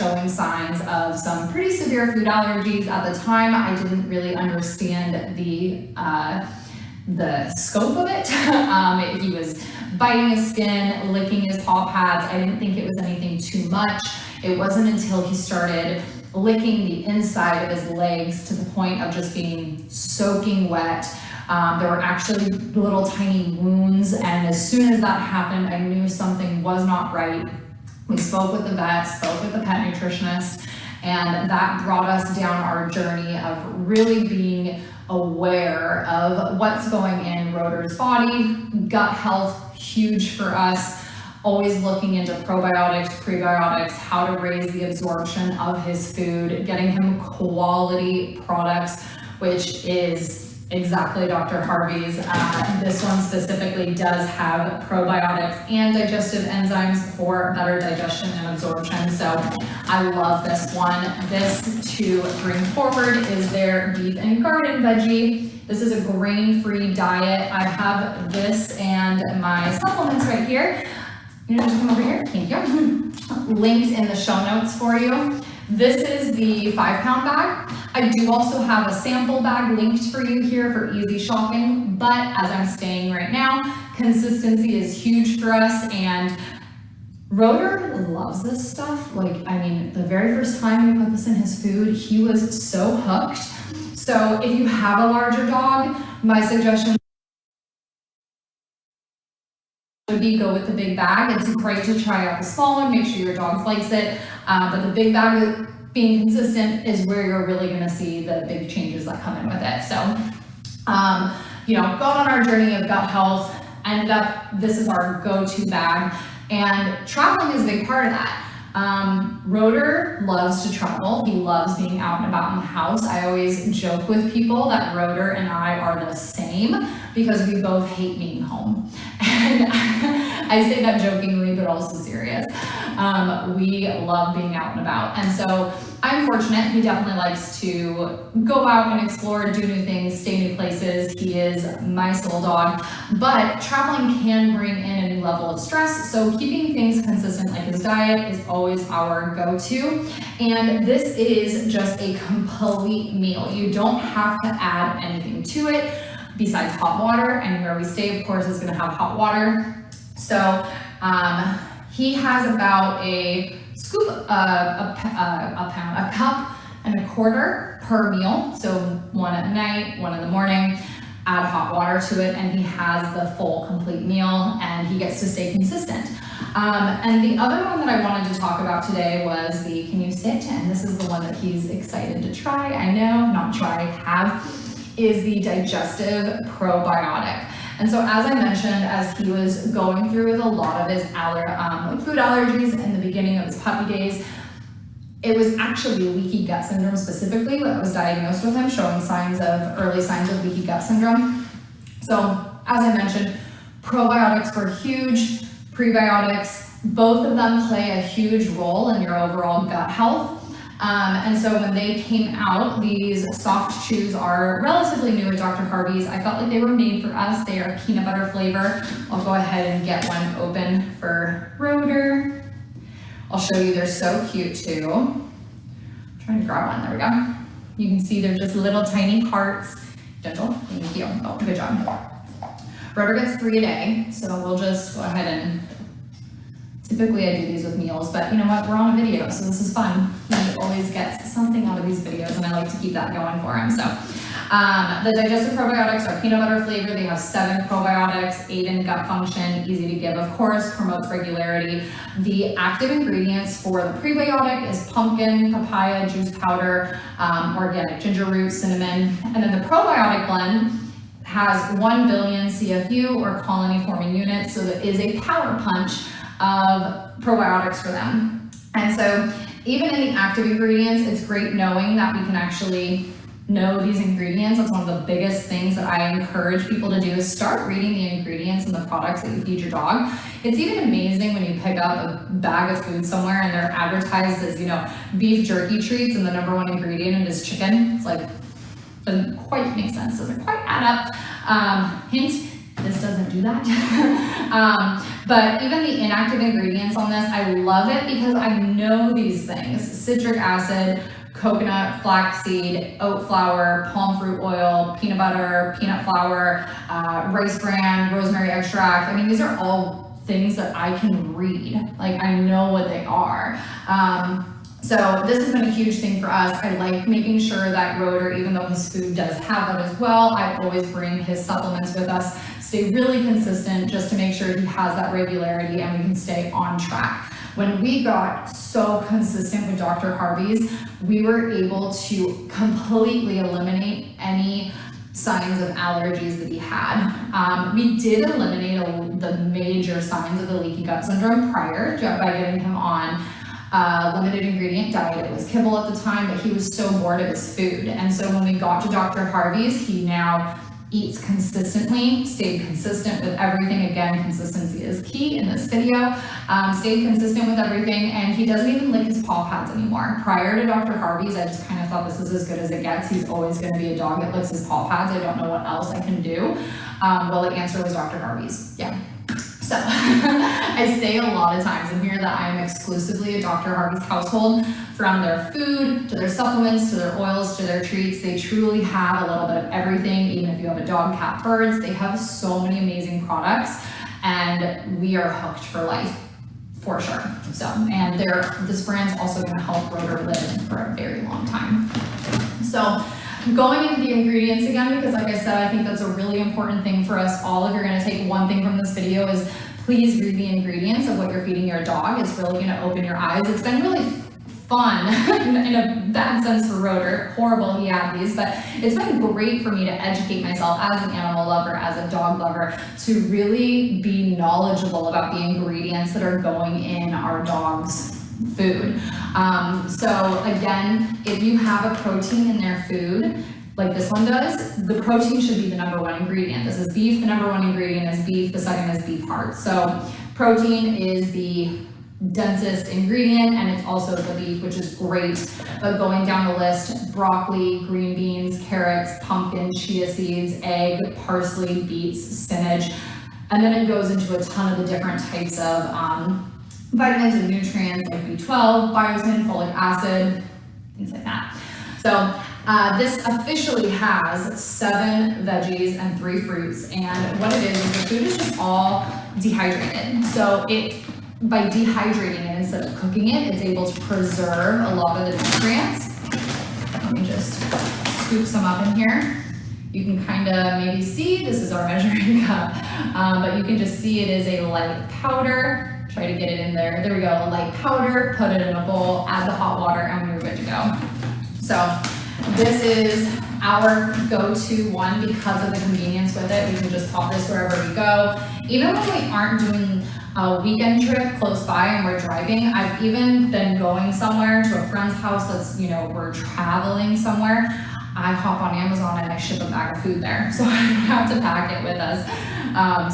showing signs of some pretty severe food allergies. At the time, I didn't really understand the scope of it. He was biting his skin, licking his paw pads. I didn't think it was anything too much. It wasn't until he started licking the inside of his legs to the point of just being soaking wet. There were actually little tiny wounds, and as soon as that happened, I knew something was not right. We spoke with the vet, spoke with the pet nutritionist, and that brought us down our journey of really being aware of what's going in Rotor's body. Gut health, huge for us. Always looking into probiotics, prebiotics, how to raise the absorption of his food, getting him quality products, which is exactly Dr. Harvey's. This one specifically does have probiotics and digestive enzymes for better digestion and absorption. So I love this one. This to bring forward is their beef and garden veggie. This is a grain-free diet. I have this and my supplements right here. You know, just come over here, thank you. Linked in the show notes for you. This is the 5-pound bag. I do also have a sample bag linked for you here for easy shopping, but as I'm saying right now, consistency is huge for us, and Rotor loves this stuff. Like, I mean, the very first time we put this in his food, he was so hooked. So if you have a larger dog, my suggestion would be go with the big bag. It's great to try out the small one, make sure your dog likes it, but the big bag, being consistent, is where you're really going to see the big changes that come in with it. So, you know, going on our journey of gut health, ended up, this is our go-to bag, and traveling is a big part of that. Rotor loves to travel. He loves being out and about in the house. I always joke with people that Rotor and I are the same because we both hate being home. And I say that jokingly, but also serious. We love being out and about. And so I'm fortunate. He definitely likes to go out and explore, do new things, stay new places. He is my soul dog, but traveling can bring in a new level of stress. So keeping things consistent like his diet is always our go-to. And this is just a complete meal. You don't have to add anything to it besides hot water. Anywhere we stay, of course, is going to have hot water. So he has about a scoop, a cup and a quarter per meal. So one at night, one in the morning, add hot water to it, and he has the full complete meal, and he gets to stay consistent. And the other one that I wanted to talk about today was the Can You Sit? And this is the one that he's excited to try. I know, not try, have, is the Digestive Probiotic. And so as I mentioned, as he was going through with a lot of his food allergies in the beginning of his puppy days, it was actually leaky gut syndrome specifically that was diagnosed with him, showing early signs of leaky gut syndrome. So as I mentioned, probiotics were huge, prebiotics, both of them play a huge role in your overall gut health. And so when they came out, these soft chews are relatively new at Dr. Harvey's. I felt like they were made for us. They are peanut butter flavor. I'll go ahead and get one open for Rotor. I'll show you, they're so cute too. I'm trying to grab one, there we go. You can see they're just little tiny hearts. Gentle, thank you. Oh, good job. Rotor gets 3 a day, so we'll just go ahead and, typically I do these with meals, but you know what, we're on a video, so this is fun. He always gets something out of these videos, and I like to keep that going for him. So the Digestive Probiotics are peanut butter flavor. They have 7 probiotics, 8 in gut function, easy to give, of course, promotes regularity. The active ingredients for the prebiotic is pumpkin, papaya, juice powder, organic ginger root, cinnamon, and then the probiotic blend has 1 billion CFU or colony forming units, so there is a power punch of probiotics for them. And so even in the active ingredients, it's great knowing that we can actually know these ingredients. That's one of the biggest things that I encourage people to do, is start reading the ingredients and the products that you feed your dog. It's even amazing when you pick up a bag of food somewhere and they're advertised as, you know, beef jerky treats and the #1 ingredient is chicken. It's like, doesn't quite make sense, doesn't quite add up. Hint, This doesn't do that. But even the inactive ingredients on this, I love it because I know these things. Citric acid, coconut, flaxseed, oat flour, palm fruit oil, peanut butter, peanut flour, rice bran, rosemary extract. I mean, these are all things that I can read. Like, I know what they are. So this has been a huge thing for us. I like making sure that Rotor, even though his food does have that as well, I always bring his supplements with us, stay really consistent just to make sure he has that regularity and we can stay on track. When we got so consistent with Dr. Harvey's, we were able to completely eliminate any signs of allergies that he had. We did eliminate the major signs of the leaky gut syndrome prior by getting him on limited ingredient diet. It was kibble at the time, but he was so bored of his food. And so when we got to Dr. Harvey's, he now eats consistently, stayed consistent with everything. Again, consistency is key in this video. Stayed consistent with everything, and he doesn't even lick his paw pads anymore. Prior to Dr. Harvey's, I just kind of thought this is as good as it gets. He's always going to be a dog that licks his paw pads. I don't know what else I can do. Well, the answer was Dr. Harvey's. Yeah. So I say a lot of times in here that I am exclusively a Dr. Harvey's household. From their food, to their supplements, to their oils, to their treats. They truly have a little bit of everything. Even if you have a dog, cat, birds, they have so many amazing products, and we are hooked for life, for sure. So, and this brand's also going to help Rotor live for a very long time. So, going into the ingredients again, because like I said, I think that's a really important thing for us all. If you're going to take one thing from this video, is please read the ingredients of what you're feeding your dog. It's really going to open your eyes. It's been really fun in a bad sense for Rotor. Horrible he had these, but it's been great for me to educate myself as an animal lover, as a dog lover, to really be knowledgeable about the ingredients that are going in our dog's food. So again, if you have a protein in their food, like this one does, the protein should be the #1 ingredient. This is beef, the #1 ingredient is beef, the second is beef heart. So protein is the densest ingredient, and it's also the beef, which is great. But going down the list, broccoli, green beans, carrots, pumpkin, chia seeds, egg, parsley, beets, spinach, and then it goes into a ton of the different types of vitamins and nutrients like B12, biotin, folic acid, things like that. So this officially has 7 veggies and 3 fruits, and what it is the food is just all dehydrated. So by dehydrating it instead of cooking it, it's able to preserve a lot of the nutrients. Let me just scoop some up in here. You can kind of maybe see, this is our measuring cup, but you can just see it is a light powder. Try to get it in there. There we go, a light powder, put it in a bowl, add the hot water, and we're good to go. So this is our go-to one because of the convenience with it. We can just pop this wherever we go. Even when we aren't doing a weekend trip close by and we're driving, I've even been going somewhere to a friend's house that's, we're traveling somewhere. I hop on Amazon and I ship a bag of food there, so I don't have to pack it with us.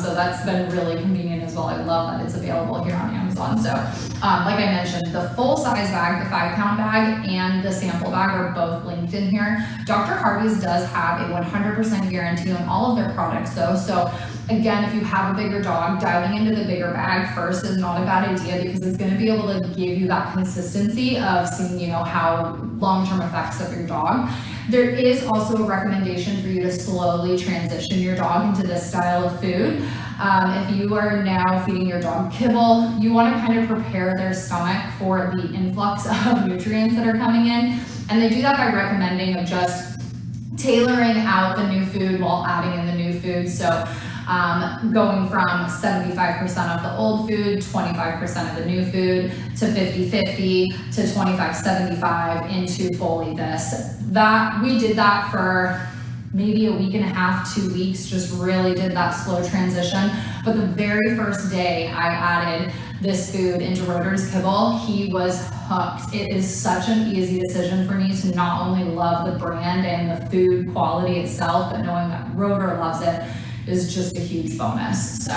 So that's been really convenient as well. I love that it's available here on Amazon. So like I mentioned, the full size bag, the 5-pound bag, and the sample bag are both linked in here. Dr. Harvey's does have a 100% guarantee on all of their products though. So again, if you have a bigger dog, diving into the bigger bag first is not a bad idea because it's going to be able to give you that consistency of seeing, how long-term effects of your dog. There is also a recommendation for you to slowly transition your dog into this style of food. If you are now feeding your dog kibble, you want to kind of prepare their stomach for the influx of nutrients that are coming in. And they do that by recommending of just tailoring out the new food while adding in the new food. So going from 75% of the old food, 25% of the new food, to 50-50, to 25-75 into fully this. We did that for maybe a week and a half, 2 weeks, just really did that slow transition. But the very first day I added this food into Rotor's kibble, he was hooked. It is such an easy decision for me to not only love the brand and the food quality itself, but knowing that Rotor loves it is just a huge bonus. So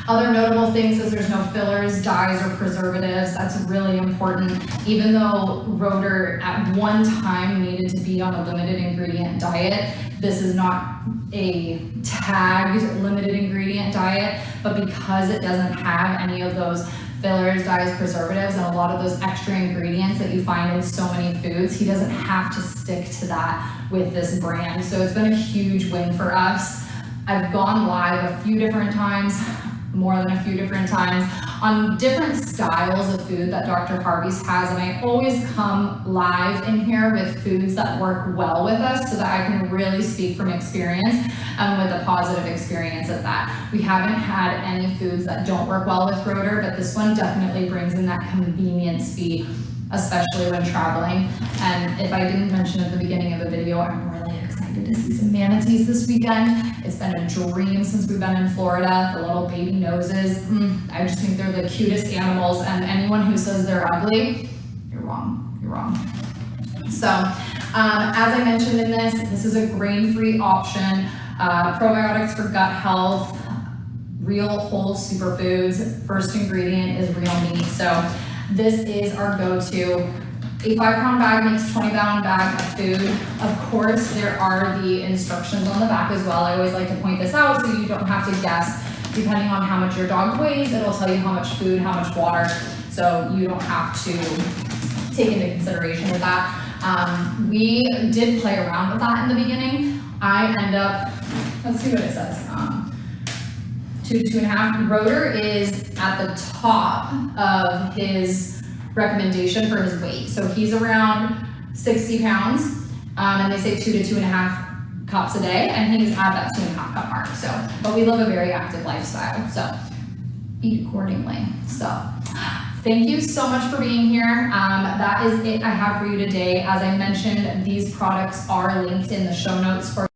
Other notable things is there's no fillers, dyes, or preservatives. That's really important. Even though Rotor at one time needed to be on a limited ingredient diet, this is not a tagged limited ingredient diet, but because it doesn't have any of those fillers, dyes, preservatives, and a lot of those extra ingredients that you find in so many foods, he doesn't have to stick to that with this brand. So it's been a huge win for us. I've gone live a few different times, more than a few different times, on different styles of food that Dr. Harvey's has, and I always come live in here with foods that work well with us so that I can really speak from experience and with a positive experience at that. We haven't had any foods that don't work well with Rotor, but this one definitely brings in that convenience fee, especially when traveling. And if I didn't mention at the beginning of the video, I'm really excited to see some manatees this weekend. It's been a dream since we've been in Florida. The little baby noses, I just think they're the cutest animals, and anyone who says they're ugly, you're wrong, you're wrong. So, as I mentioned in this is a grain-free option, probiotics for gut health, real whole superfoods. First ingredient is real meat. So this is our go-to. A 5-pound bag makes 20-pound bag of food. Of course, there are the instructions on the back as well. I always like to point this out so you don't have to guess. Depending on how much your dog weighs, it'll tell you how much food, how much water, so you don't have to take into consideration with that. We did play around with that in the beginning. I end up, let's see what it says. 2 to 2.5. Rotor is at the top of his recommendation for his weight. So he's around 60 pounds, and they say 2 to 2.5 cups a day, and he's at that 2.5 cup mark. So, but we live a very active lifestyle, so eat accordingly. So, thank you so much for being here. That is it I have for you today. As I mentioned, these products are linked in the show notes for